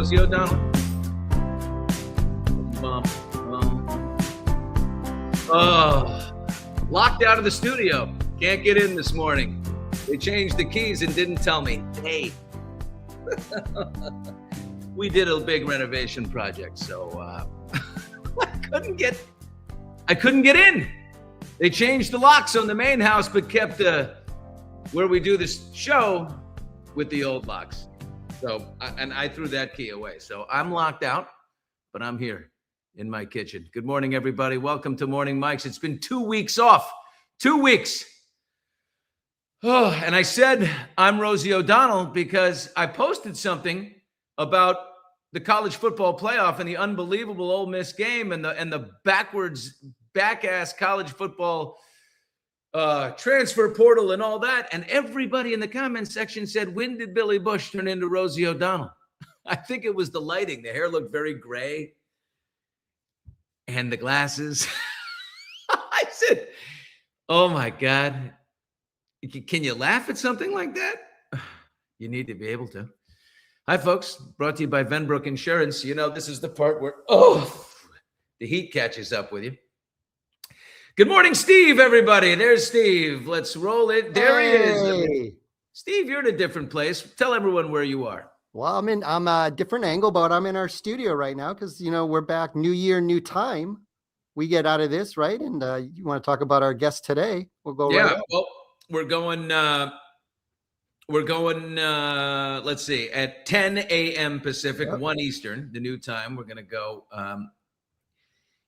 Rosie O'Donnell. Locked out of the studio. Can't get in this morning. They changed the keys and didn't tell me. Hey, we did a big renovation project, so I couldn't get in. They changed the locks on the main house, but kept where we do this show with the old locks. So, and I threw that key away. So I'm locked out, but I'm here in my kitchen. Good morning, everybody. Welcome to Morning Mics. It's been 2 weeks off. 2 weeks. Oh, and I said I'm Rosie O'Donnell because I posted something about the college football playoff and the unbelievable Ole Miss game and the back-ass college football transfer portal and all that. And everybody in the comment section said, when did Billy Bush turn into Rosie O'Donnell? I think it was the lighting. The hair looked very gray. And the glasses. I said, oh my God. Can you laugh at something like that? You need to be able to. Hi, folks. Brought to you by Venbrook Insurance. You know, this is the part where, the heat catches up with you. Good morning, Steve, everybody. There's Steve. Let's roll it. There he is. Steve, you're in a different place. Tell everyone where you are. Well, I'm a different angle, but I'm in our studio right now because, you know, we're back. New year, new time. We get out of this, right? And you want to talk about our guest today? We'll go right on. Well, we're going, let's see, at 10 a.m. Pacific, 1 Eastern, the new time. We're going to go,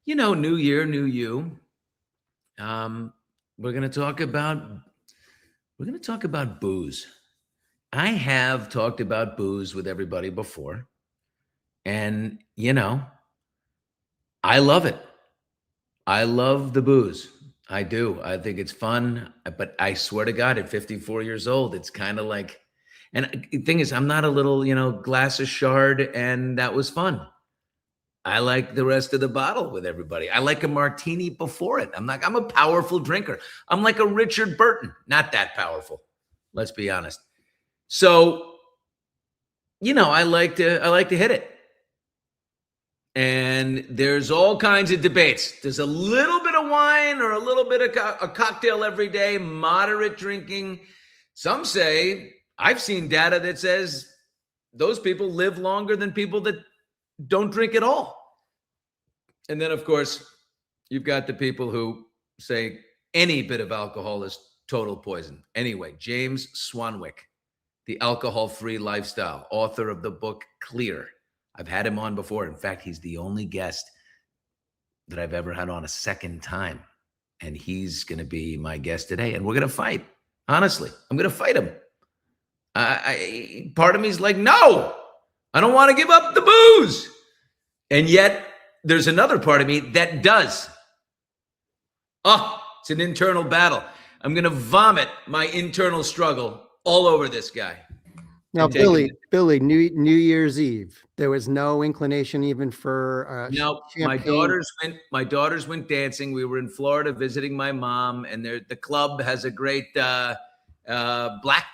new year, new you. We're going to talk about booze. I have talked about booze with everybody before, and, I love it. I love the booze. I do. I think it's fun, but I swear to God, at 54 years old, it's kind of like, and the thing is, I'm not a little, glass of Chard, and that was fun. I like the rest of the bottle with everybody. I like a martini before it. I'm a powerful drinker. I'm like a Richard Burton, not that powerful. Let's be honest. So, I like to hit it. And there's all kinds of debates. There's a little bit of wine or a little bit of a cocktail every day, moderate drinking. Some say, I've seen data that says those people live longer than people that don't drink at all. And then, of course, you've got the people who say any bit of alcohol is total poison. Anyway, James Swanwick, The Alcohol-Free Lifestyle, author of the book Clear. I've had him on before. In fact, he's the only guest that I've ever had on a second time. And he's going to be my guest today. And we're going to fight. Honestly, I'm going to fight him. Part of me is like, no, I don't want to give up the booze. And yet there's another part of me that does. It's an internal battle. I'm going to vomit my internal struggle all over this guy. Now, Billy, New Year's Eve, there was no inclination even for no. champagne. My daughters went dancing. We were in Florida visiting my mom, and the club has a great black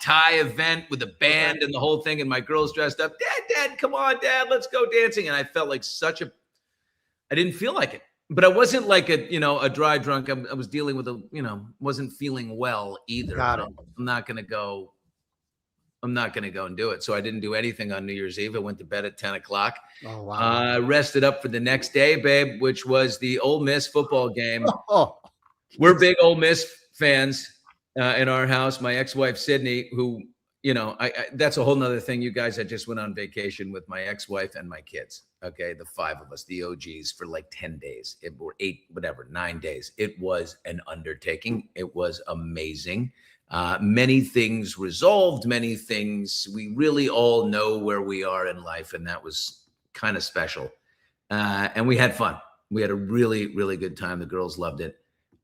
tie event with a band and the whole thing. And my girls dressed up. Dad, come on, Dad, let's go dancing. And I felt like I didn't feel like it, but I wasn't like a dry drunk. I was dealing with wasn't feeling well either. Got it. I'm not going to go and do it. So I didn't do anything on New Year's Eve. I went to bed at 10 o'clock. Oh, wow. Rested up for the next day, babe, which was the Ole Miss football game. Oh. We're big Ole Miss fans in our house. My ex-wife, Sydney, who, that's a whole nother thing. You guys, I just went on vacation with my ex-wife and my kids. Okay. The 5 of us, the OGs, for like 10 days. It were 9 days. It was an undertaking. It was amazing. Many things resolved, many things we really all know where we are in life. And that was kind of special. And we had fun. We had a really, really good time. The girls loved it.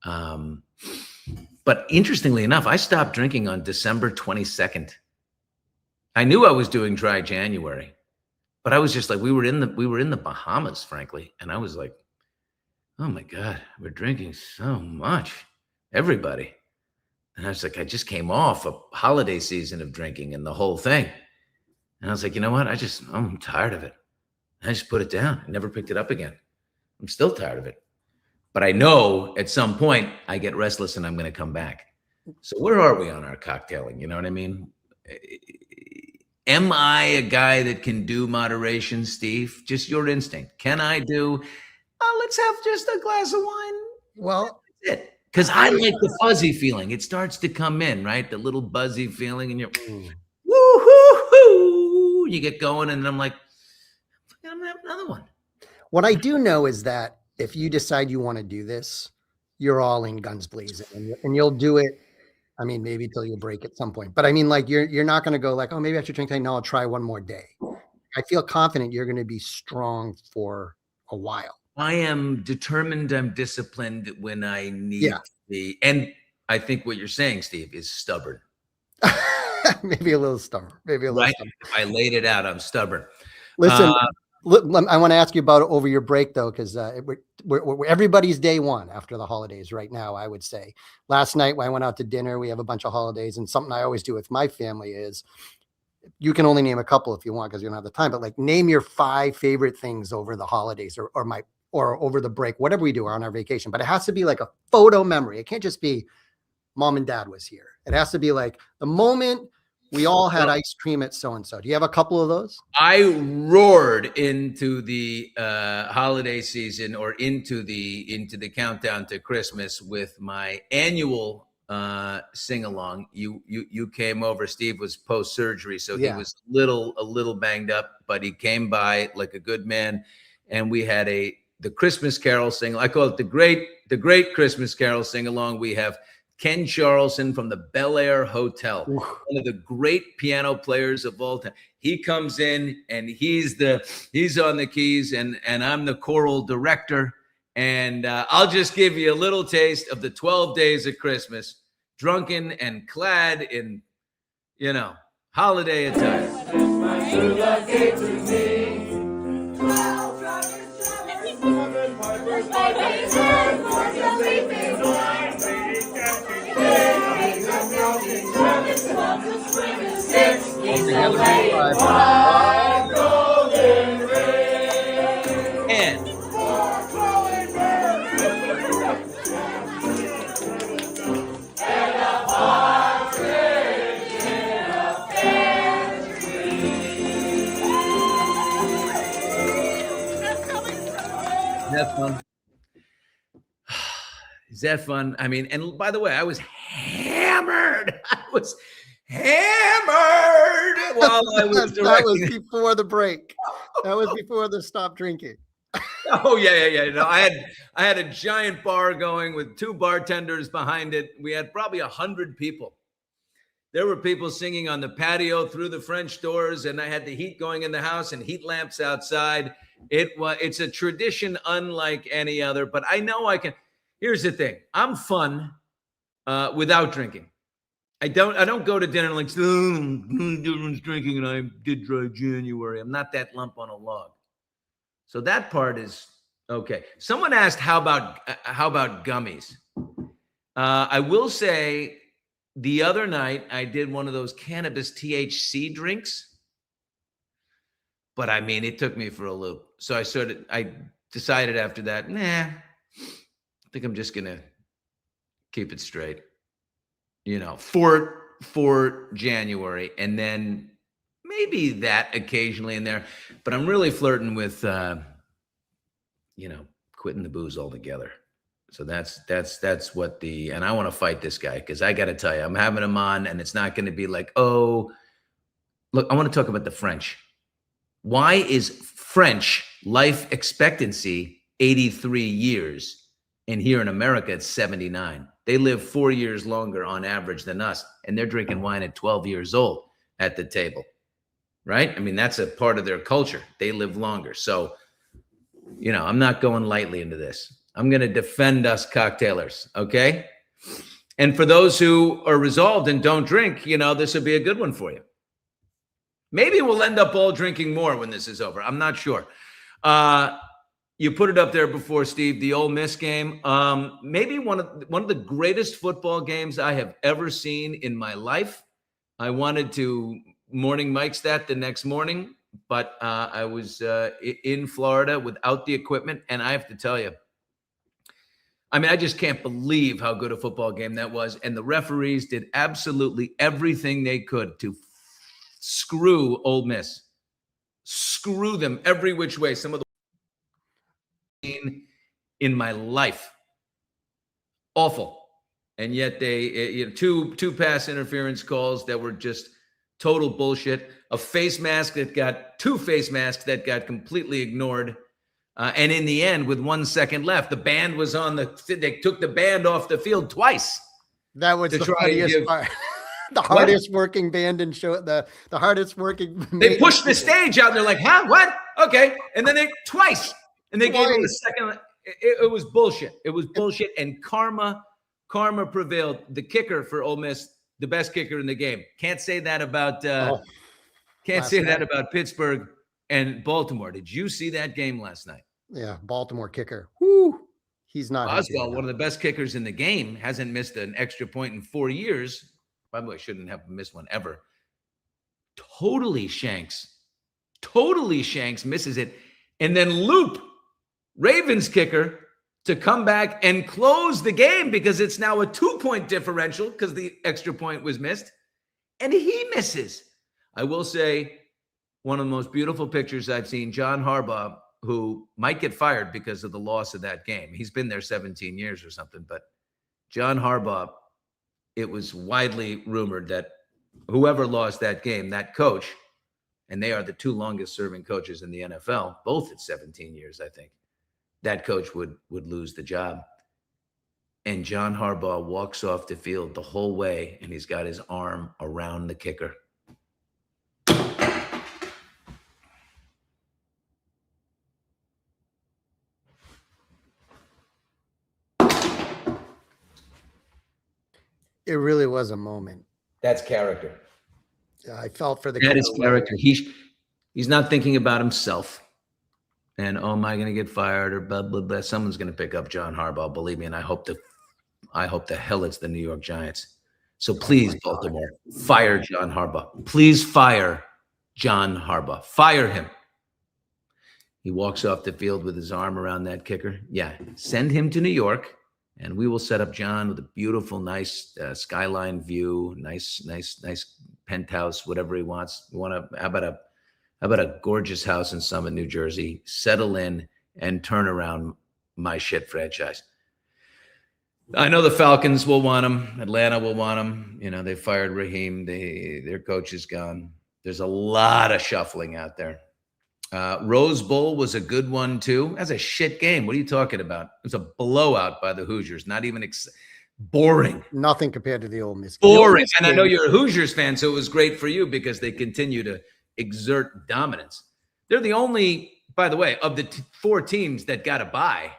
But interestingly enough, I stopped drinking on December 22nd. I knew I was doing dry January, but I was just like, we were in the Bahamas, frankly. And I was like, oh my God, we're drinking so much. Everybody. And I was like, I just came off a holiday season of drinking and the whole thing. And I was like, you know what? I'm tired of it. I just put it down. I never picked it up again. I'm still tired of it. But I know at some point I get restless and I'm going to come back. So where are we on our cocktailing? You know what I mean? Am I a guy that can do moderation, Steve? Just your instinct. Can I do, let's have just a glass of wine? Well, that's it. Because I like the fuzzy feeling. It starts to come in, right? The little buzzy feeling, and you're woo-hoo-hoo. You get going, and I'm like, I'm gonna have another one. What I do know is that if you decide you want to do this, you're all in guns blazing, and you'll do it. I mean, maybe till you break at some point, but I mean, like you're not going to go like, oh, maybe I should drink tonight. No, I'll try one more day. I feel confident you're going to be strong for a while. I am determined. I'm disciplined when I need to be. And I think what you're saying, Steve, is stubborn. Maybe a little stubborn. Maybe a little stubborn. If I laid it out, I'm stubborn. Listen, I want to ask you about it over your break, though, because we're everybody's day one after the holidays right now, I would say. Last night, when I went out to dinner, we have a bunch of holidays, and something I always do with my family is, you can only name a couple if you want because you don't have the time, but like name your 5 favorite things over the holidays or over the break, whatever we do or on our vacation. But it has to be like a photo memory. It can't just be mom and dad was here. It has to be like the moment we all had ice cream at so-and-so. Do you have a couple of those? I roared into the holiday season or into the countdown to Christmas with my annual sing-along. You came over. Steve was post-surgery, so he was a little banged up, but he came by like a good man, and we had the Christmas Carol sing. I call it the great Christmas Carol sing-along. We have Ken Charleston from the Bel Air Hotel, one of the great piano players of all time. He comes in and he's on the keys, and I'm the choral director. And I'll just give you a little taste of the 12 days of Christmas, drunken and clad in, holiday attire. Is that fun? I mean, and by the way, I was hammered. While I was directing. That was before the break. That was before the stop drinking. Oh yeah. No, I had a giant bar going with 2 bartenders behind it. We had probably 100 people. There were people singing on the patio through the French doors, and I had the heat going in the house and heat lamps outside. It's a tradition unlike any other, but I know I can. Here's the thing. I'm fun without drinking. I don't go to dinner like, everyone's drinking and I did dry January. I'm not that lump on a log. So that part is okay. Someone asked, how about gummies? I will say the other night I did one of those cannabis THC drinks, but I mean, it took me for a loop. So I decided after that, I think I'm just going to keep it straight, for January, and then maybe that occasionally in there. But I'm really flirting with, quitting the booze altogether. So that's what and I want to fight this guy, because I got to tell you, I'm having him on, and it's not going to be like, oh, look, I want to talk about the French. Why is French life expectancy 83 years? And here in America, it's 79. They live 4 years longer on average than us, and they're drinking wine at 12 years old at the table, right? I mean, that's a part of their culture. They live longer. So, I'm not going lightly into this. I'm going to defend us cocktailers, okay? And for those who are resolved and don't drink, this would be a good one for you. Maybe we'll end up all drinking more when this is over. I'm not sure. You put it up there before, Steve, the Ole Miss game. Maybe one of the greatest football games I have ever seen in my life. I wanted to morning Mike's that the next morning. but I was in Florida without the equipment, and I have to tell you, I mean, I just can't believe how good a football game that was. And the referees did absolutely everything they could to screw Ole Miss, screw them every which way. Some of the in my life, awful. And yet they, two pass interference calls that were just total bullshit. A face mask that got two face masks that got completely ignored. And in the end, with 1 second left, the band was on they took the band off the field twice. That was the funniest part. The hardest working band and show the hardest working. They pushed the stage out. And they're like, huh? What? Okay. And then they twice. And they gave him the second. It was bullshit. It was bullshit. And karma prevailed. The kicker for Ole Miss, the best kicker in the game. Can't say that about about Pittsburgh and Baltimore. Did you see that game last night? Yeah, Baltimore kicker. Whoo. He's not Oswald, one of the best kickers in the game, hasn't missed an extra point in 4 years. By the way, shouldn't have missed one ever. Totally shanks, misses it. And then Loop, Ravens kicker, to come back and close the game because it's now a 2-point differential because the extra point was missed. And he misses. I will say, one of the most beautiful pictures I've seen, John Harbaugh, who might get fired because of the loss of that game. He's been there 17 years or something, but John Harbaugh, it was widely rumored that whoever lost that game, that coach, and they are the two longest serving coaches in the NFL, both at 17 years, I think, that coach would lose the job. And John Harbaugh walks off the field the whole way, and he's got his arm around the kicker. It really was a moment. That's character. I felt for the that is character. He's not thinking about himself. And am I going to get fired or blah blah blah? Someone's going to pick up John Harbaugh. Believe me, and I hope the hell it's the New York Giants. So please, Baltimore, fire John Harbaugh. Please fire John Harbaugh. Fire him. He walks off the field with his arm around that kicker. Yeah, send him to New York. And we will set up John with a beautiful, nice skyline view, nice penthouse, whatever he wants. How about a gorgeous house in Summit, New Jersey? Settle in and turn around my shit franchise. I know the Falcons will want him. Atlanta will want him. They fired Raheem. Their coach is gone. There's a lot of shuffling out there. Rose Bowl was a good one too. That's a shit game. What are you talking about? It was a blowout by the Hoosiers. Not even boring. Nothing compared to the Ole Miss. Boring. And I know you're a Hoosiers fan, so it was great for you because they continue to exert dominance. They're the only, by the way, of the 4 teams that got a bye.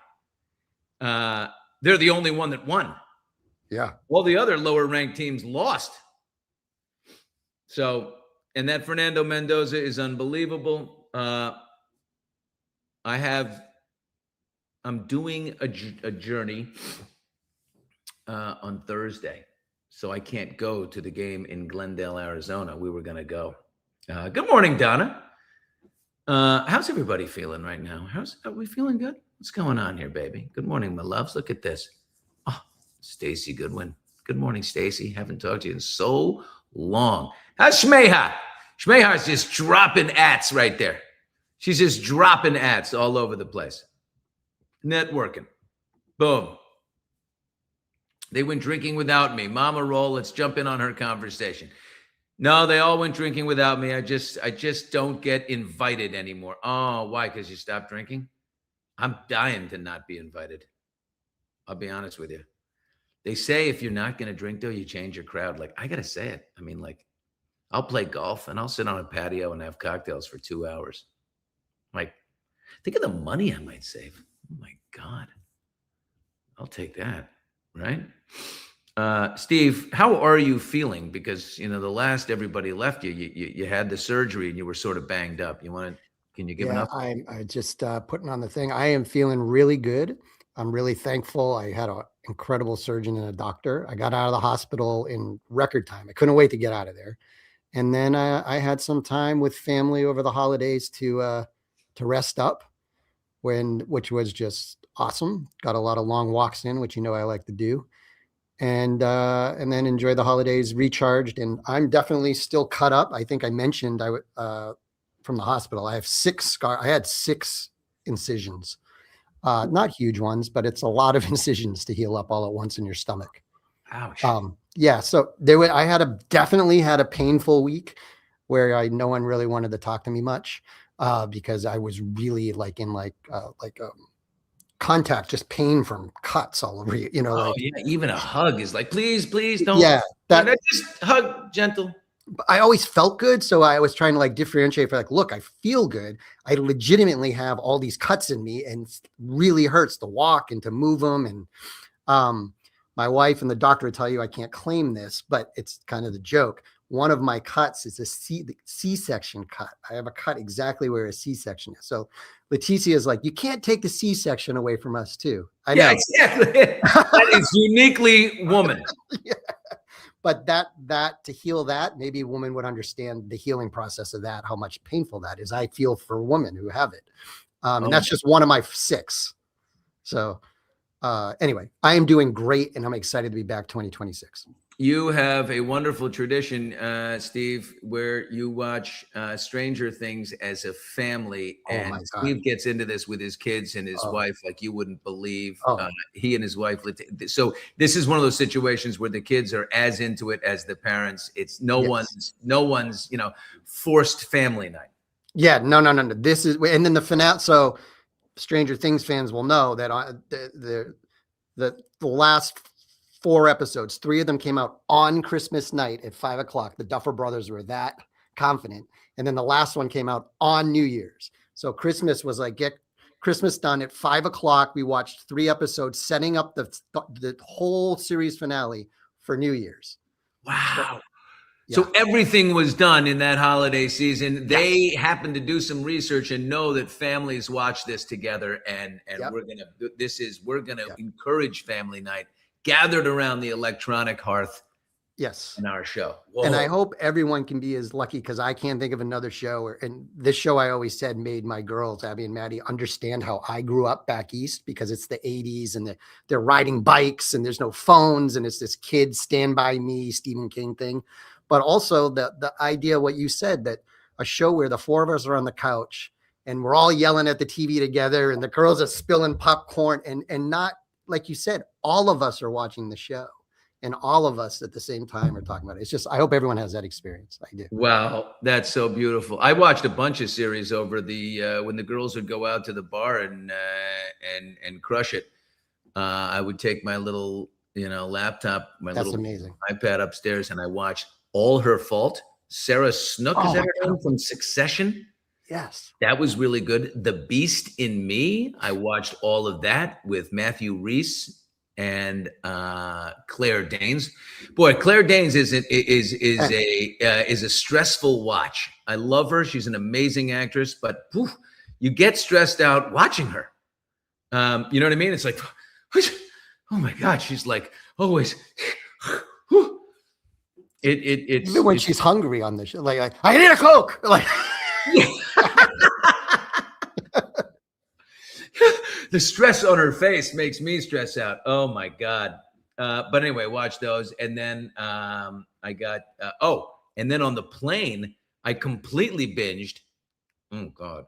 They're the only one that won. Yeah. All the other lower ranked teams lost. So, and that Fernando Mendoza is unbelievable. I'm doing a journey on Thursday, so I can't go to the game in Glendale, Arizona. We were going to go. Good morning, Donna. How's everybody feeling right now? Are we feeling good? What's going on here, baby? Good morning, my loves. Look at this. Oh, Stacy Goodwin. Good morning, Stacy. Haven't talked to you in so long. How's Shmeha? Shmeha's just dropping ats right there. She's just dropping ats all over the place. Networking. Boom. They went drinking without me. Mama Roll, let's jump in on her conversation. No, they all went drinking without me. I just don't get invited anymore. Oh, why? Because you stopped drinking? I'm dying to not be invited. I'll be honest with you. They say if you're not going to drink, though, you change your crowd. Like, I got to say it. I mean, like, I'll play golf and I'll sit on a patio and have cocktails for 2 hours. Like, think of the money I might save. Oh, my God. I'll take that, right? Steve, how are you feeling? Because, the last everybody left you had the surgery and you were sort of banged up. Can you give an update? I just putting on the thing. I am feeling really good. I'm really thankful. I had an incredible surgeon and a doctor. I got out of the hospital in record time. I couldn't wait to get out of there. And then I had some time with family over the holidays to rest up, which was just awesome. Got a lot of long walks in, which I like to do, and then enjoy the holidays, recharged. And I'm definitely still cut up. I think I mentioned from the hospital. I had 6 incisions, not huge ones, but it's a lot of incisions to heal up all at once in your stomach. Ouch. Yeah. So I definitely had a painful week where no one really wanted to talk to me much, because I was really in contact, just pain from cuts all over you, Yeah, even a hug is like, please don't. Yeah, just hug, gentle. I always felt good. So I was trying to differentiate for look, I feel good. I legitimately have all these cuts in me and it really hurts to walk and to move them. And, my wife and the doctor would tell you I can't claim this, but it's kind of the joke. One of my cuts is a C-section cut. I have a cut exactly where a C-section is. So Leticia is like, you can't take the C-section away from us too. I know. Yeah, exactly. That is uniquely woman. Yeah. But that to heal that, maybe a woman would understand the healing process of that, how much painful that is. I feel for women who have it. And that's just one of my 6. So anyway, I am doing great and I'm excited to be back 2026. You have a wonderful tradition, Steve, where you watch Stranger Things as a family. And Steve gets into this with his kids and his wife like you wouldn't believe. He and his wife. So this is one of those situations where the kids are as into it as the parents. It's no one's, forced family night. Yeah, no. This is, and then the finale. So Stranger Things fans will know that the last 4 episodes, 3 of them came out on Christmas night at 5:00. The Duffer Brothers were that confident. And then the last one came out on New Year's. So Christmas was get Christmas done at 5:00. We watched 3 episodes, setting up the whole series finale for New Year's. Wow. So everything was done in that holiday season. They happened to do some research and know that families watch this together, and we're gonna encourage family night gathered around the electronic hearth. Yes. In our show. Whoa. And I hope everyone can be as lucky, because I can't think of another show. And this show, I always said, made my girls, Abby and Maddie, understand how I grew up back east, because it's the 80s and they're riding bikes and there's no phones and it's this kid Stand By Me, Stephen King thing. But also the idea, what you said, that a show where the 4 of us are on the couch and we're all yelling at the TV together and the girls are spilling popcorn and not, like you said, all of us are watching the show. And all of us at the same time are talking about it. It's just, I hope everyone has that experience. I do. Wow, that's so beautiful. I watched a bunch of series over the when the girls would go out to the bar and crush it. I would take my little laptop, little amazing iPad upstairs, and I watched All Her Fault. Sarah Snook, is that her name, from Succession? Yes, that was really good. The Beast in Me, I watched all of that with Matthew Rhys and Claire Danes. Boy, Claire Danes is a stressful watch. I love her. She's an amazing actress, but you get stressed out watching her. You know what I mean? It's like, oh my God, she's like always. It's even when she's hungry on the show, like I need a Coke. Like the stress on her face makes me stress out. Oh my God. But anyway, watch those. And then I got, and then on the plane, I completely binged. Oh God,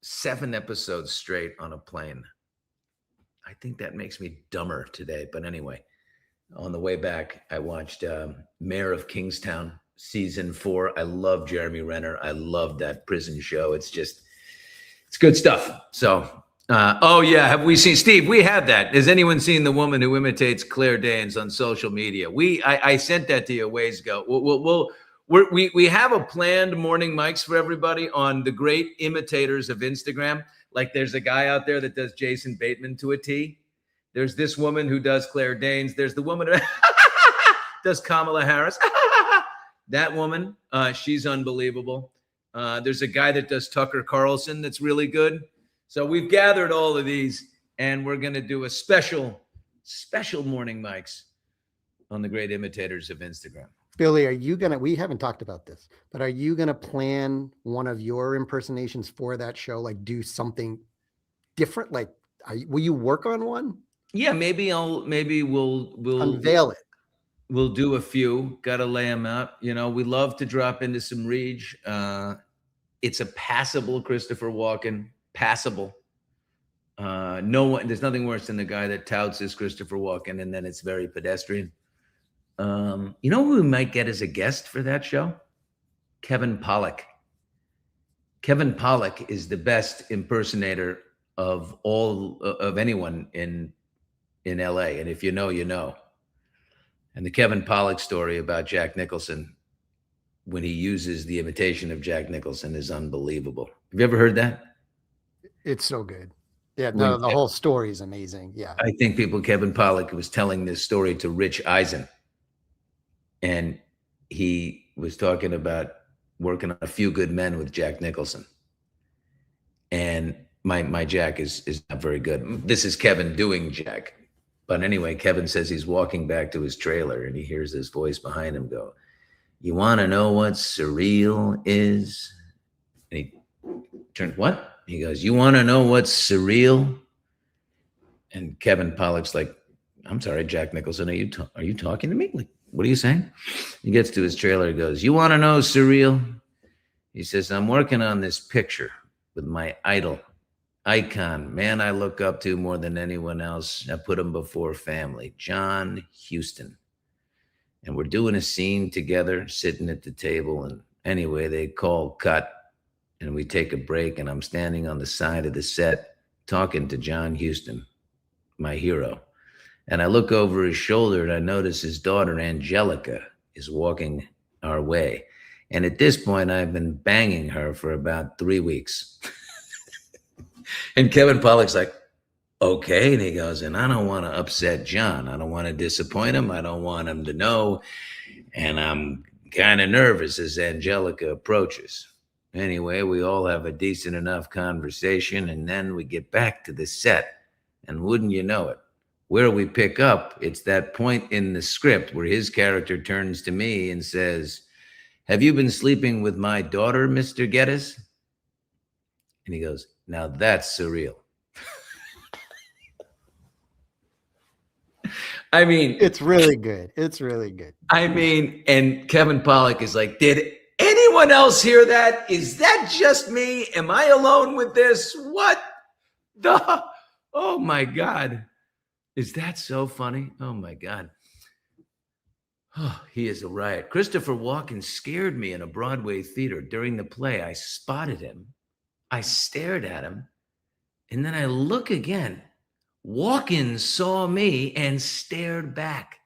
7 episodes straight on a plane. I think that makes me dumber today. But anyway, on the way back, I watched Mayor of Kingstown season 4. I love Jeremy Renner. I love that prison show. It's good stuff. So, have we seen, Steve? We have that. Has anyone seen the woman who imitates Claire Danes on social media? I sent that to you a ways ago. We have a planned morning mics for everybody on the great imitators of Instagram. Like there's a guy out there that does Jason Bateman to a T. There's this woman who does Claire Danes. There's the woman who does Kamala Harris. That woman, she's unbelievable. There's a guy that does Tucker Carlson that's really good. So we've gathered all of these, and we're going to do a special morning mics on the great imitators of Instagram. Billy, we haven't talked about this, but are you gonna plan one of your impersonations for that show? Like do something different? Like, will you work on one? Yeah, maybe Unveil it. we'll do a few. Got to lay them out. You know, we love to drop into some Reg. It's a passable Christopher Walken, passable. No one, there's nothing worse than the guy that touts his Christopher Walken and then it's very pedestrian. You know who we might get as a guest for that show? Kevin Pollak. Kevin Pollak is the best impersonator of anyone in LA. And if you know, you know. And the Kevin Pollak story about Jack Nicholson when he uses the imitation of Jack Nicholson is unbelievable. Have you ever heard that? It's so good. Yeah, no, the whole story is amazing. Yeah. I think Kevin Pollak was telling this story to Rich Eisen. And he was talking about working on A Few Good Men with Jack Nicholson. And my Jack is not very good. This is Kevin doing Jack. But anyway, Kevin says he's walking back to his trailer and he hears this voice behind him go, "You want to know what surreal is?" And he turned, "What?" He goes, "You want to know what's surreal?" And Kevin Pollak's like, "I'm sorry, Jack Nicholson, are you talking to me? Like, what are you saying?" He gets to his trailer and goes, "You want to know surreal?" He says, "I'm working on this picture with my icon, man I look up to more than anyone else. I put him before family, John Huston. And we're doing a scene together, sitting at the table. And anyway, they call cut and we take a break. And I'm standing on the side of the set talking to John Huston, my hero. And I look over his shoulder and I notice his daughter, Angelica, is walking our way. And at this point, I've been banging her for about 3 weeks." And Kevin Pollak's like, "Okay." And he goes, "And I don't want to upset John. I don't want to disappoint him. I don't want him to know. And I'm kind of nervous as Angelica approaches." Anyway, we all have a decent enough conversation. And then we get back to the set. And wouldn't you know it, where we pick up, it's that point in the script where his character turns to me and says, "Have you been sleeping with my daughter, Mr. Geddes?" And he goes, "Now that's surreal." I mean, It's really good. It's really good. I mean, and Kevin Pollak is like, "Did anyone else hear that? Is that just me? Am I alone with this? What the? Oh my God. Is that so funny? Oh my God. Oh, he is a riot. Christopher Walken scared me in a Broadway theater during the play. I spotted him. I stared at him. And then I look again. Walken saw me and stared back.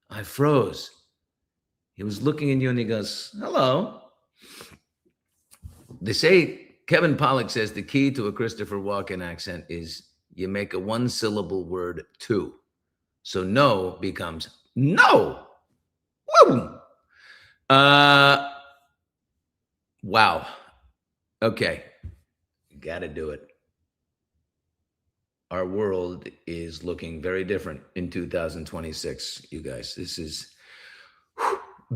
I froze. He was looking at you and he goes, "Hello." They say, Kevin Pollak says the key to a Christopher Walken accent is you make a one-syllable word two. So no becomes no. Woo! Wow. Okay. Got to do it. Our world is looking very different in 2026, you guys. This is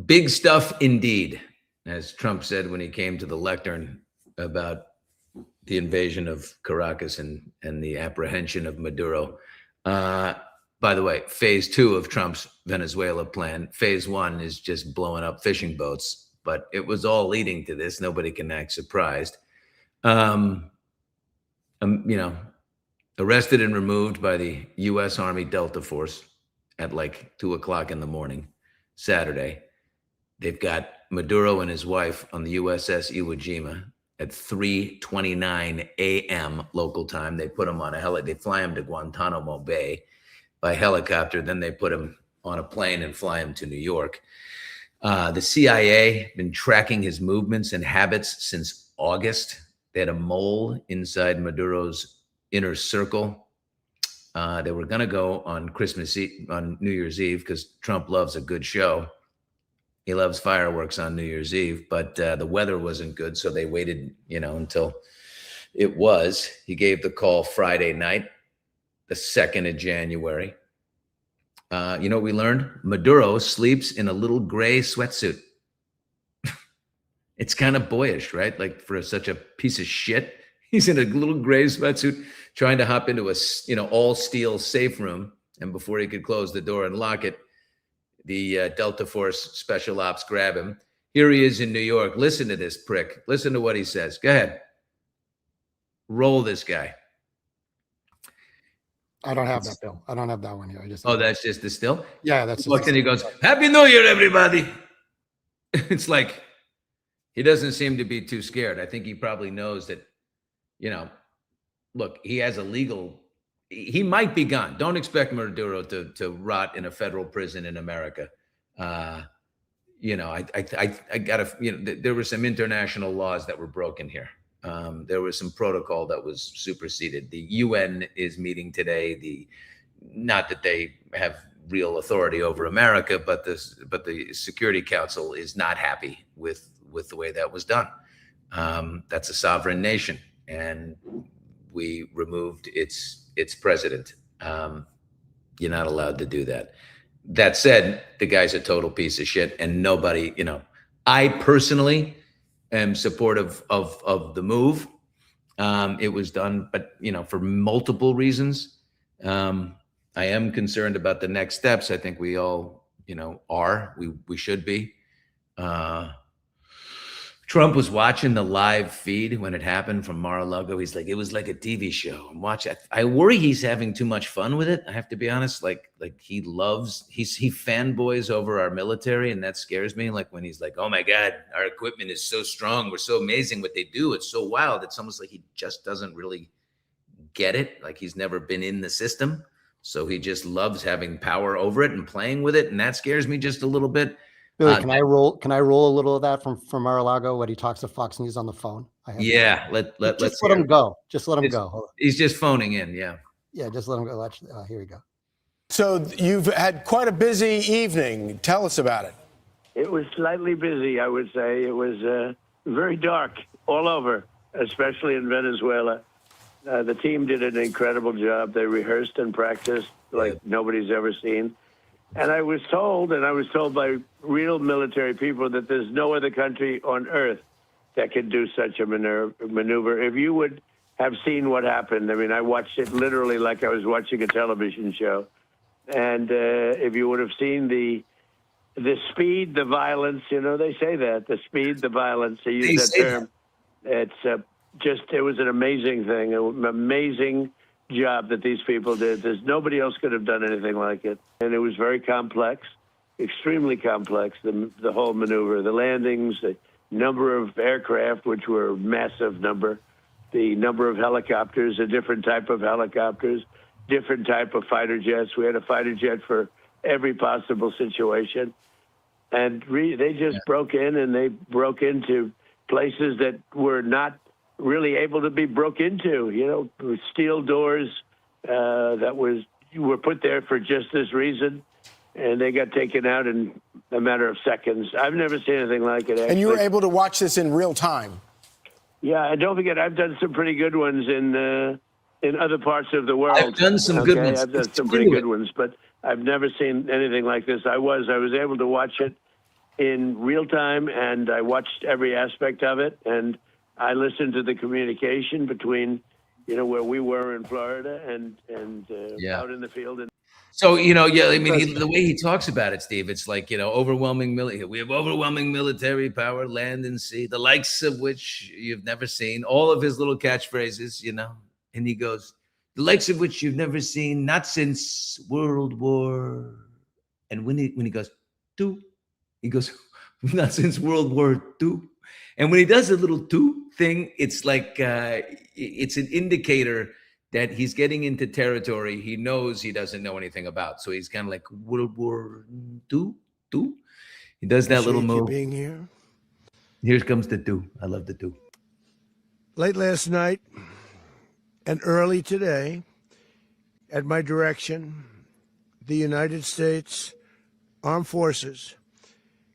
big stuff indeed, as Trump said when he came to the lectern about the invasion of Caracas and the apprehension of Maduro. By the way, phase 2 of Trump's Venezuela plan, phase 1 is just blowing up fishing boats, but it was all leading to this. Nobody can act surprised. Arrested and removed by the U.S. Army Delta Force at like 2:00 in the morning, Saturday. They've got Maduro and his wife on the USS Iwo Jima at 3:29 a.m. local time. They put him on they fly him to Guantanamo Bay by helicopter. Then they put him on a plane and fly him to New York. The CIA been tracking his movements and habits since August. They had a mole inside Maduro's inner circle. They were going to go on Christmas Eve, on New Year's Eve, because Trump loves a good show. He loves fireworks on New Year's Eve, but the weather wasn't good, so they waited, until it was. He gave the call Friday night, the 2nd of January. You know what we learned? Maduro sleeps in a little gray sweatsuit. It's kind of boyish, right? Like for such a piece of shit, he's in a little gray sweatsuit trying to hop into a all steel safe room, and before he could close the door and lock it, the Delta Force special ops grab him. Here he is in New York. Listen to this prick. Listen to what he says. Go ahead. Roll this guy. I don't have that, Bill. I don't have that one here. I just. Oh, that's just the still? Yeah, that's. Walks in, he goes, "Happy New Year, everybody." It's like he doesn't seem to be too scared. I think he probably knows that, look, he has a legal. He might be gone. Don't expect Maduro to rot in a federal prison in America. I gotta. There were some international laws that were broken here. There was some protocol that was superseded. The UN is meeting today. Not that they have real authority over America, but the Security Council is not happy with the way that was done. That's a sovereign nation, and we removed its president. You're not allowed to do that. That said, the guy's a total piece of shit, and nobody, I personally am supportive of the move. It was done, but for multiple reasons. I am concerned about the next steps. I think we all, are. We should be. Trump was watching the live feed when it happened from Mar-a-Lago. He's like, it was like a TV show. I'm watching. I worry he's having too much fun with it. I have to be honest. Like he fanboys over our military, and that scares me. Like when he's like, "Oh my God, our equipment is so strong. We're so amazing. What they do, it's so wild." It's almost like he just doesn't really get it. Like he's never been in the system, so he just loves having power over it and playing with it, and that scares me just a little bit. Billy, can I roll a little of that from Mar-a-Lago when he talks to Fox News on the phone? Yeah, let's let him go. Just let him go. Hold on. He's just phoning in. Yeah. Yeah, just let him go. Here we go. So you've had quite a busy evening. Tell us about it. It was slightly busy, I would say. It was very dark all over, especially in Venezuela. The team did an incredible job. They rehearsed and practiced like nobody's ever seen. And I was told by real military people that there's no other country on earth that can do such a maneuver. If you would have seen what happened, I mean, I watched it literally like I was watching a television show. And if you would have seen the speed, the violence, they say that, the speed, the violence, they use that term. It was an amazing thing, an amazing job that these people did. There's nobody else could have done anything like it. And it was very complex, extremely complex, the whole maneuver, the landings, the number of aircraft, which were a massive number, the number of helicopters, a different type of helicopters, different type of fighter jets. We had a fighter jet for every possible situation. And they just broke in, and they broke into places that were not really able to be broke into, with steel doors that were put there for just this reason, and they got taken out in a matter of seconds. I've never seen anything like it. Actually. And you were able to watch this in real time. Yeah, and don't forget, I've done some pretty good ones in other parts of the world. I've done some good ones. I've done some pretty good ones, but I've never seen anything like this. I was able to watch it in real time, and I watched every aspect of it, and I listened to the communication between, where we were in Florida and out in the field. So, the way he talks about it, Steve, it's like, overwhelming we have overwhelming military power, land and sea, the likes of which you've never seen, all of his little catchphrases, and he goes, the likes of which you've never seen, not since World War. And when he goes, he goes, not since World War II. And when he does a little two thing, it's like it's an indicator that he's getting into territory he knows he doesn't know anything about. So he's kind of like World War II. He does that little move. Being here. Here comes the two. I love the two. Late last night and early today, at my direction, the United States Armed Forces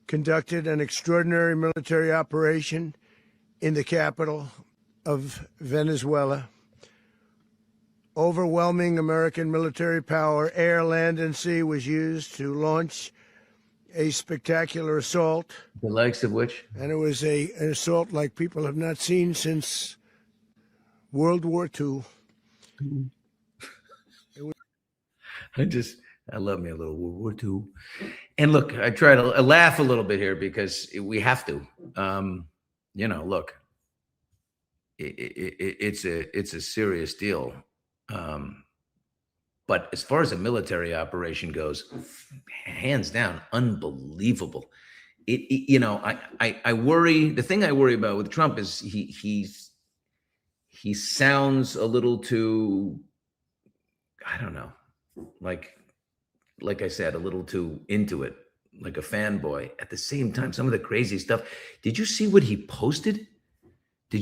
conducted an extraordinary military operation in the capital of Venezuela. overwhelming American military power, air, land, and sea, was used to launch a spectacular assault. The likes of which? And it was an assault like people have not seen since World War II. I love me a little World War II. And look, I try to laugh a little bit here because we have to. Look, it's a serious deal. But as far as a military operation goes, hands down, unbelievable. I worry. The thing I worry about with Trump is he sounds a little too, I don't know, like I said, a little too into it, like a fanboy. At the same time, some of the crazy stuff. Did you see what he posted? I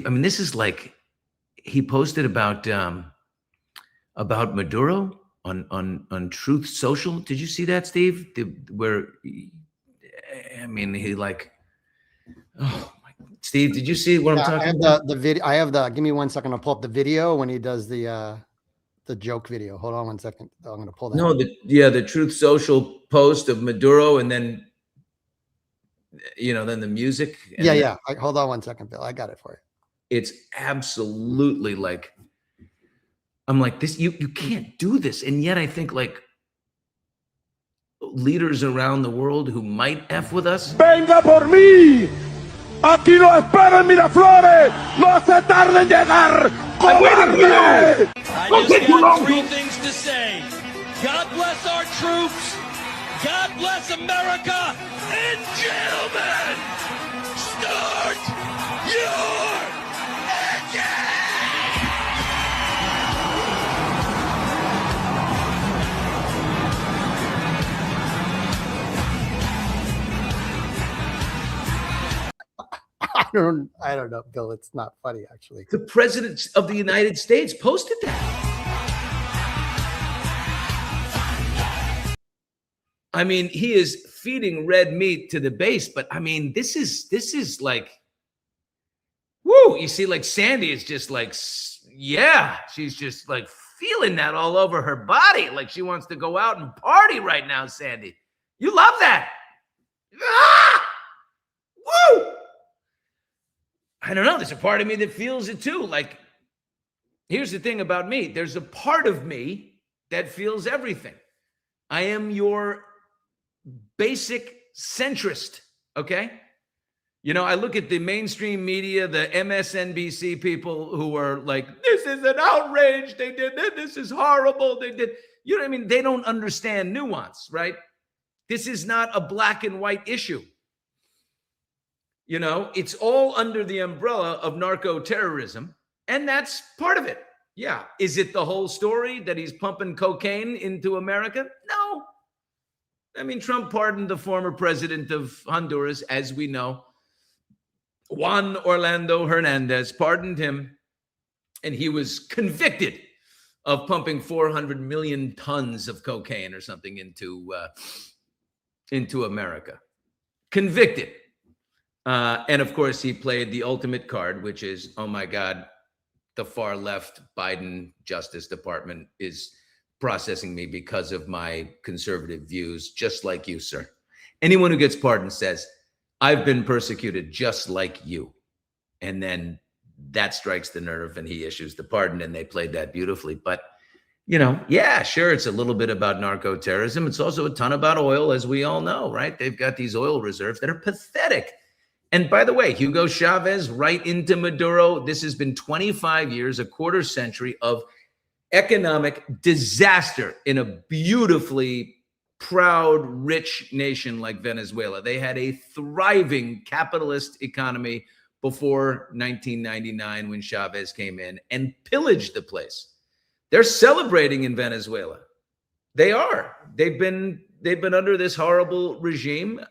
mean, this is like, he posted about Maduro on Truth Social. Did you see that, Steve? He like, oh my, Steve, did you see what I'm talking about? The video. Give me 1 second. I'll pull up the video when he does the joke video. Hold on 1 second. I'm going to pull that. No, the Truth Social post of Maduro, and then, then the music. Hold on 1 second, Bill. I got it for you. It's absolutely like, I'm like, this, you can't do this. And yet I think like leaders around the world who might F with us. Venga por mí. Aquí lo espero en Miraflores. No se tarde en llegar. ¡Cobarde! I just got three things to say. God bless our troops. God bless America. And gentlemen, start your engine! I don't know, Bill. It's not funny, actually. The president of the United States posted that. I mean, he is feeding red meat to the base, but I mean, this is like, woo! You see, like Sandy is just like, yeah, she's just like feeling that all over her body, like she wants to go out and party right now. Sandy, you love that? Ah! Woo! I don't know. There's a part of me that feels it too. Like, here's the thing about me. There's a part of me that feels everything. I am your basic centrist, okay? I look at the mainstream media, the MSNBC people who are like, this is an outrage. They did this. This is horrible. They did. You know what I mean? They don't understand nuance, right? This is not a black and white issue. It's all under the umbrella of narco-terrorism, and that's part of it. Yeah. Is it the whole story that he's pumping cocaine into America? No. I mean, Trump pardoned the former president of Honduras, as we know. Juan Orlando Hernandez pardoned him, and he was convicted of pumping 400 million tons of cocaine or something into America. Convicted. And of course, he played the ultimate card, which is, oh my God, the far left Biden Justice Department is processing me because of my conservative views, just like you, sir. Anyone who gets pardoned says, I've been persecuted just like you. And then that strikes the nerve and he issues the pardon, and they played that beautifully. But, yeah, sure, it's a little bit about narco-terrorism. It's also a ton about oil, as we all know, right? They've got these oil reserves that are pathetic. And by the way, Hugo Chavez, right into Maduro. This has been 25 years, a quarter century of economic disaster in a beautifully proud, rich nation like Venezuela. They had a thriving capitalist economy before 1999 when Chavez came in and pillaged the place. They're celebrating in Venezuela. They are. They've been under this horrible regime.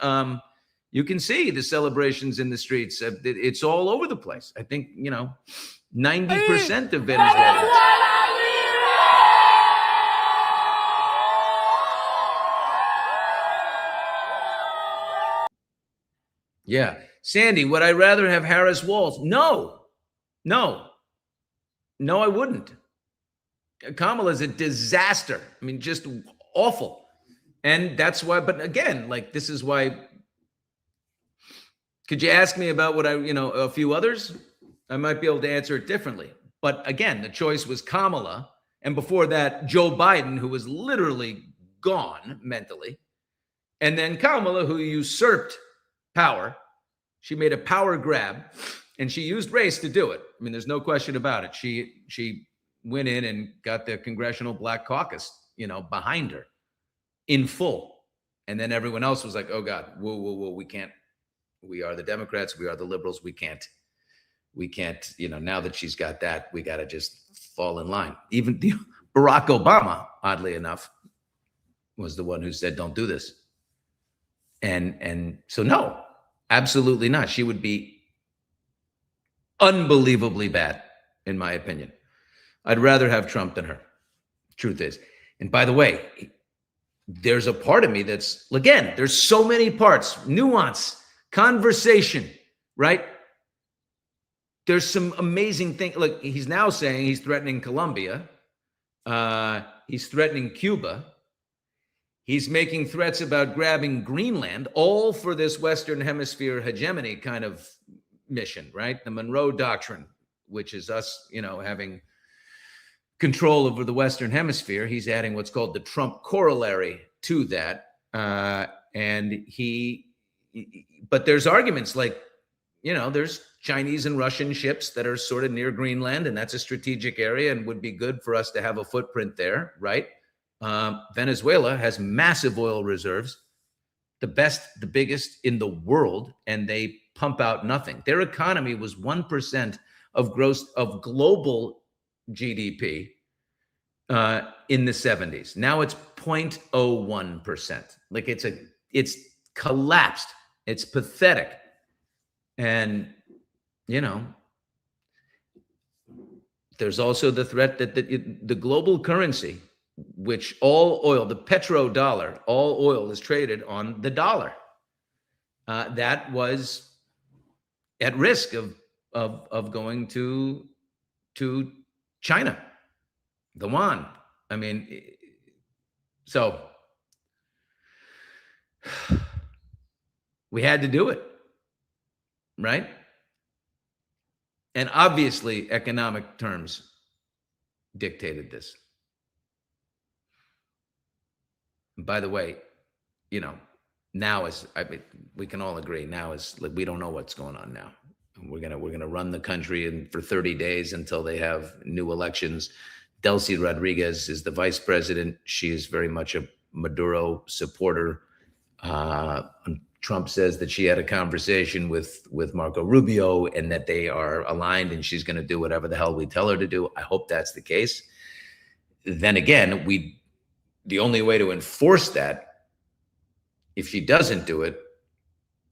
You can see the celebrations in the streets. It's all over the place. I think, 90% of Venezuela. Yeah. Sandy, would I rather have Harris Walz? No, I wouldn't. Kamala's a disaster. I mean, just awful. And that's why, but again, like, this is why. Could you ask me about what a few others? I might be able to answer it differently. But again, the choice was Kamala. And before that, Joe Biden, who was literally gone mentally. And then Kamala, who usurped power. She made a power grab and she used race to do it. I mean, there's no question about it. She went in and got the Congressional Black Caucus, behind her in full. And then everyone else was like, oh God, whoa, we can't. We are the Democrats. We are the liberals. We can't, now that she's got that, we got to just fall in line. Even Barack Obama, oddly enough, was the one who said, don't do this. And so, no, absolutely not. She would be unbelievably bad, in my opinion. I'd rather have Trump than her. Truth is. And by the way, there's a part of me that's, again, there's so many parts, nuance, conversation, right? There's some amazing things. Look, he's now saying he's threatening Colombia. He's threatening Cuba. He's making threats about grabbing Greenland, all for this Western Hemisphere hegemony kind of mission, right? The Monroe Doctrine, which is us, having control over the Western Hemisphere. He's adding what's called the Trump corollary to that. But there's arguments like, there's Chinese and Russian ships that are sort of near Greenland, and that's a strategic area and would be good for us to have a footprint there, right? Venezuela has massive oil reserves, the best, the biggest in the world, and they pump out nothing. Their economy was 1% of global GDP in the 70s. Now it's 0.01%. Like it's collapsed. It's pathetic. And, there's also the threat that the global currency, which all oil, the petrodollar, all oil is traded on the dollar. That was at risk of going to China, the yuan. I mean, so we had to do it, right? And obviously, economic terms dictated this. And by the way, now we can all agree now is like, we don't know what's going on now. We're gonna run the country for 30 days until they have new elections. Delcy Rodriguez is the vice president. She is very much a Maduro supporter. Trump says that she had a conversation with Marco Rubio and that they are aligned and she's going to do whatever the hell we tell her to do. I hope that's the case. Then again, the only way to enforce that, if she doesn't do it,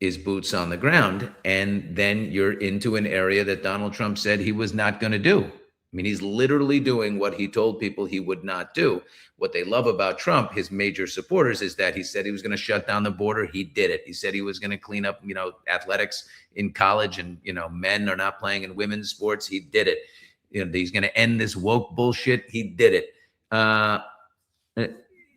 is boots on the ground. And then you're into an area that Donald Trump said he was not going to do. I mean, he's literally doing what he told people he would not do. What they love about Trump, his major supporters, is that he said he was going to shut down the border. He did it. He said he was going to clean up, athletics in college and, men are not playing in women's sports. He did it. He's going to end this woke bullshit. He did it.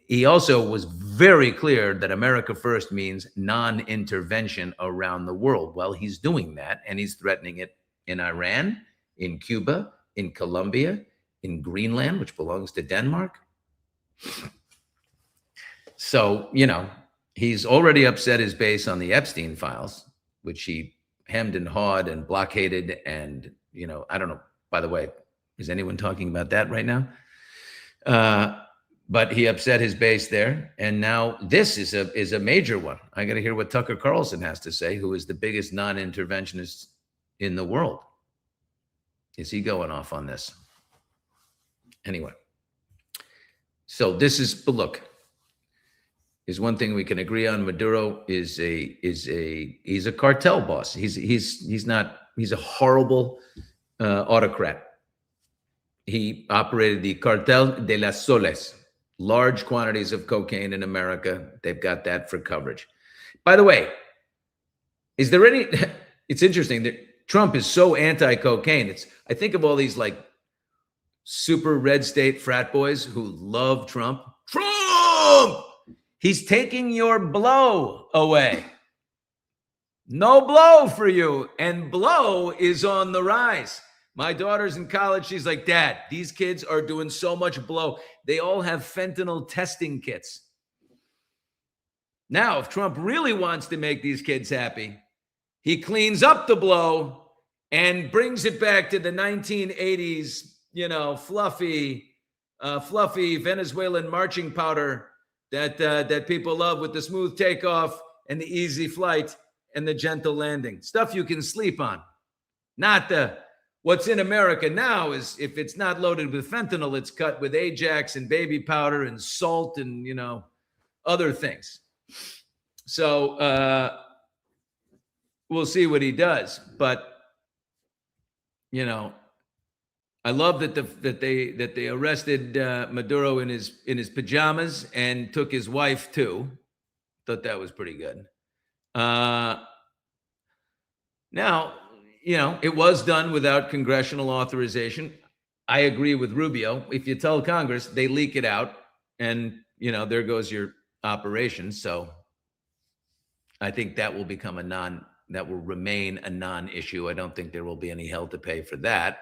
He also was very clear that America first means non-intervention around the world. Well, he's doing that, and he's threatening it in Iran, in Cuba, in Colombia, in Greenland, which belongs to Denmark. So, he's already upset his base on the Epstein files, which he hemmed and hawed and blockaded. And, I don't know, by the way, is anyone talking about that right now? But he upset his base there. And now this is a major one. I got to hear what Tucker Carlson has to say, who is the biggest non-interventionist in the world. Is he going off on this? Anyway, so look, is one thing we can agree on. Maduro he's a cartel boss. He's a horrible autocrat. He operated the Cartel de las Soles, large quantities of cocaine in America. They've got that for coverage. By the way, it's interesting that Trump is so anti-cocaine. I think of all these like super red state frat boys who love Trump. Trump! He's taking your blow away. No blow for you. And blow is on the rise. My daughter's in college. She's like, Dad, these kids are doing so much blow. They all have fentanyl testing kits. Now, if Trump really wants to make these kids happy, he cleans up the blow and brings it back to the 1980s, fluffy Venezuelan marching powder that people love, with the smooth takeoff and the easy flight and the gentle landing. Stuff you can sleep on. Not what's in America now is, if it's not loaded with fentanyl, it's cut with Ajax and baby powder and salt and, other things. So we'll see what he does. But, I love that they arrested Maduro in his pajamas and took his wife too. Thought that was pretty good. Now, it was done without congressional authorization. I agree with Rubio. If you tell Congress, they leak it out, and there goes your operation. So I think that will remain a non-issue. I don't think there will be any hell to pay for that.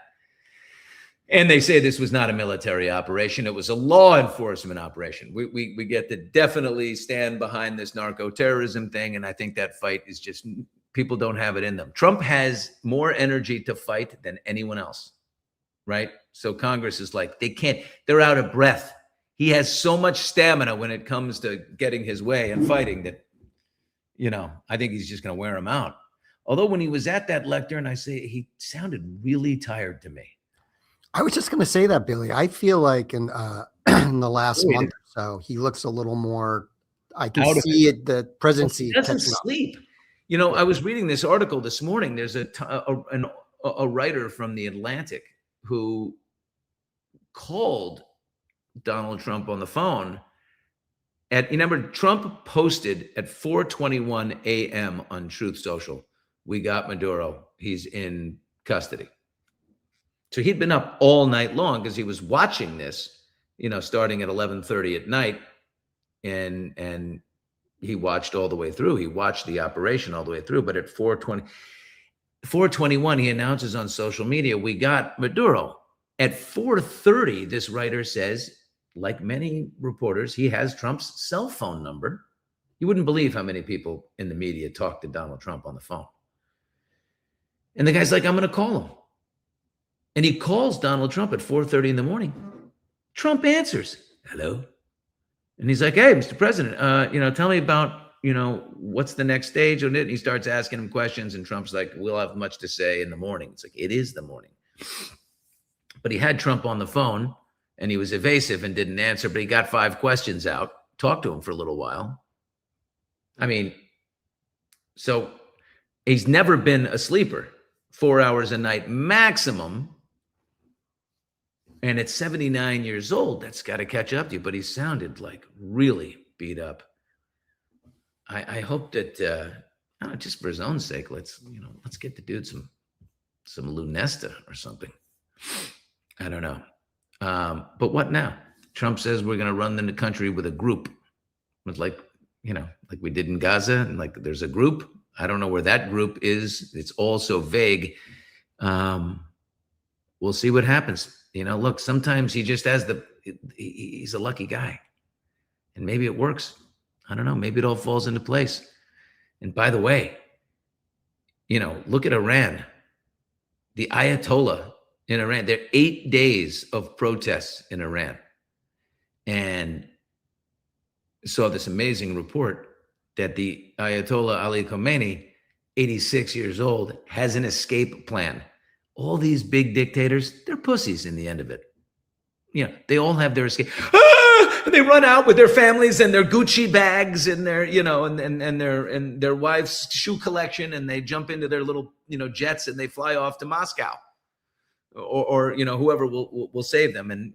And they say this was not a military operation. It was a law enforcement operation. We get to definitely stand behind this narco-terrorism thing. And I think that fight is just, people don't have it in them. Trump has more energy to fight than anyone else, right? So Congress is like, they're out of breath. He has so much stamina when it comes to getting his way and fighting that, I think he's just going to wear him out. Although when he was at that lectern, he sounded really tired to me. I was just going to say that, Billy. I feel like in the last month or so, he looks a little more. I can see it. The presidency he doesn't sleep. I was reading this article this morning. There's a writer from The Atlantic who called Donald Trump on the phone. Trump posted at 4:21 a.m. on Truth Social, "We got Maduro. He's in custody." So he'd been up all night long because he was watching this, starting at 11:30 at night, and he watched all the way through. He watched the operation all the way through. But at 4:21, he announces on social media, "We got Maduro." At 4:30, this writer says, like many reporters, he has Trump's cell phone number. You wouldn't believe how many people in the media talk to Donald Trump on the phone. And the guy's like, "I'm going to call him." And he calls Donald Trump at 4:30 in the morning. Trump answers, "Hello." And he's like, "Hey, Mr. President, tell me about, what's the next stage on it?" And he starts asking him questions. And Trump's like, "We'll have much to say in the morning." It's like, it is the morning. But he had Trump on the phone, and he was evasive and didn't answer, but he got 5 questions out, talked to him for a little while. So he's never been a sleeper, 4 hours a night maximum. And at 79 years old, that's got to catch up to you. But he sounded like really beat up. I hope that, just for his own sake, let's get the dude some Lunesta or something. I don't know. But what now? Trump says we're going to run the country with a group. It's like we did in Gaza, and like there's a group. I don't know where that group is. It's all so vague. We'll see what happens. Look, sometimes he just has he's a lucky guy. And maybe it works. I don't know. Maybe it all falls into place. And by the way, look at Iran. The Ayatollah in Iran, there are 8 days of protests in Iran. And saw this amazing report that the Ayatollah Ali Khamenei, 86 years old, has an escape plan. All these big dictators, they're pussies in the end of it. They all have their escape. And they run out with their families and their Gucci bags and their, and their wives' shoe collection, and they jump into their little, jets, and they fly off to Moscow, or whoever will save them. And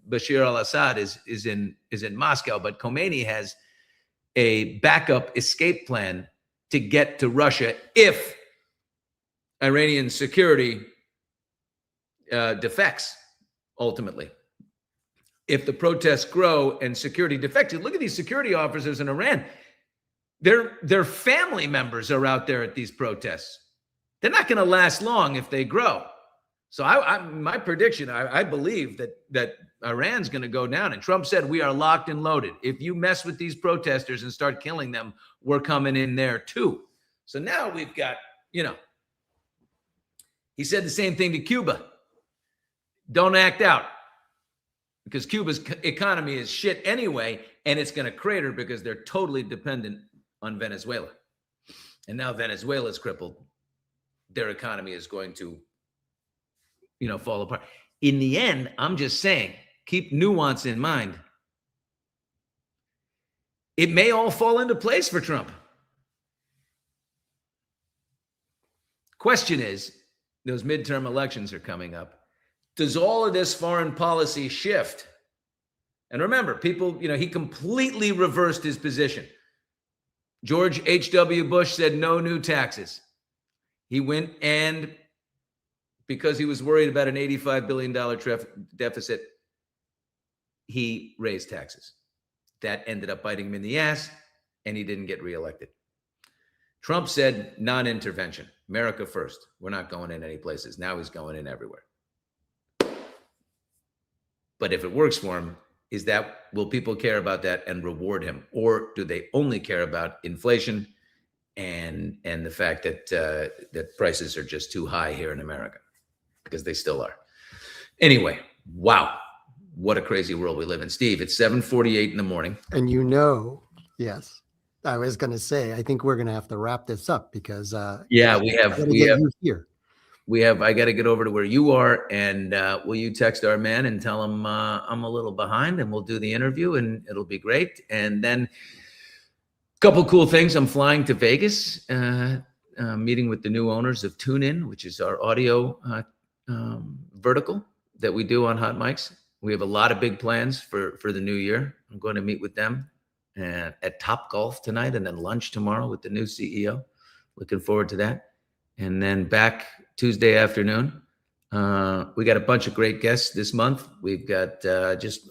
Bashar al-Assad is in Moscow, but Khomeini has a backup escape plan to get to Russia if Iranian security defects ultimately. If the protests grow and security defects, look at these security officers in Iran. Their family members are out there at these protests. They're not going to last long if they grow. So my prediction, I believe that Iran's going to go down. And Trump said, we are locked and loaded. If you mess with these protesters and start killing them, we're coming in there too. So now we've got, he said the same thing to Cuba. Don't act out, because Cuba's economy is shit anyway, and it's going to crater because they're totally dependent on Venezuela. And now Venezuela's crippled. Their economy is going to, fall apart. In the end, I'm just saying, keep nuance in mind. It may all fall into place for Trump. Question is, those midterm elections are coming up. Does all of this foreign policy shift? And remember, people, he completely reversed his position. George H.W. Bush said no new taxes. He went, and because he was worried about an $85 billion deficit, he raised taxes. That ended up biting him in the ass, and he didn't get reelected. Trump said non-intervention, America first. We're not going in any places. Now he's going in everywhere. But if it works for him, will people care about that and reward him? Or do they only care about inflation and the fact that prices are just too high here in America? Because they still are. Anyway, wow. What a crazy world we live in. Steve, it's 7:48 in the morning. And yes, I was going to say, I think we're going to have to wrap this up because we have here. I got to get over to where you are, and will you text our man and tell him I'm a little behind, and we'll do the interview, and it'll be great. And then a couple cool things. I'm flying to Vegas, meeting with the new owners of TuneIn, which is our audio vertical that we do on Hot Mics. We have a lot of big plans for the new year. I'm going to meet with them at Top Golf tonight, and then lunch tomorrow with the new CEO. Looking forward to that. And then back Tuesday afternoon. We got a bunch of great guests this month. We've got just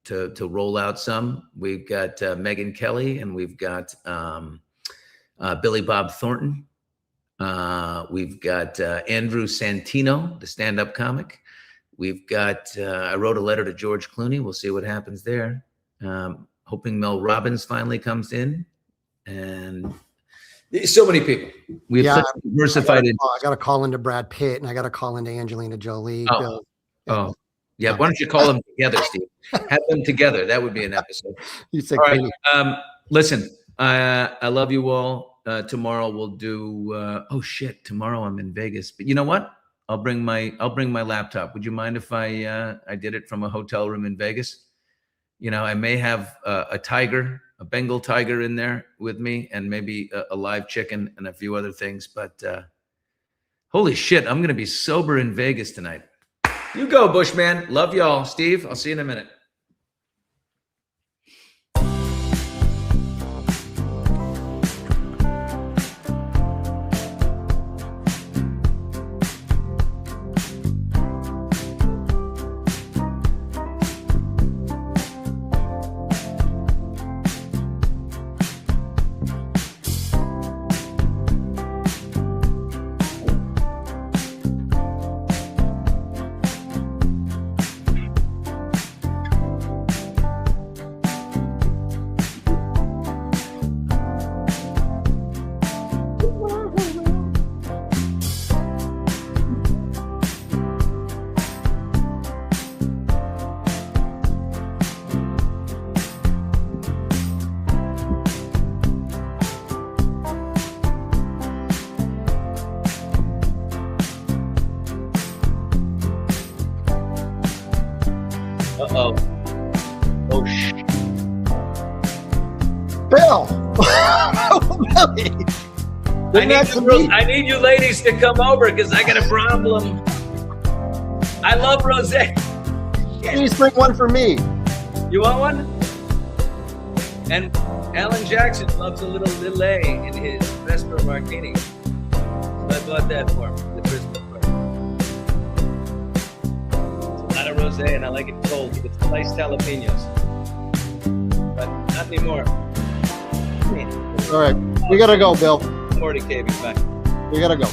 to roll out some. We've got Megyn Kelly, and we've got Billy Bob Thornton. We've got Andrew Santino, the stand-up comic. We've got, I wrote a letter to George Clooney. We'll see what happens there. Hoping Mel Robbins finally comes in. And so many people. We've diversified. I got to call into Brad Pitt, and I got to call into Angelina Jolie. Yeah. Why don't you call them together, Steve? Have them together. That would be an episode. You said, all right. Listen, I love you all. Tomorrow we'll do. Tomorrow I'm in Vegas. But you know what? I'll bring my laptop. Would you mind if I did it from a hotel room in Vegas? I may have a Bengal tiger in there with me, and maybe a live chicken and a few other things. But holy shit, I'm going to be sober in Vegas tonight. You go, Bushman. Love y'all. Steve, I'll see you in a minute. Oh, shit. Bill! Really? I need you ladies to come over because I got a problem. I love rosé. Please bring one for me. You want one? And Alan Jackson loves a little Lillet in his Vesper Martini. So I bought that for him, the Christmas party. say, and I like it cold with sliced jalapenos. But not anymore. All right, we gotta go, Bill. Morty caving back. We gotta go.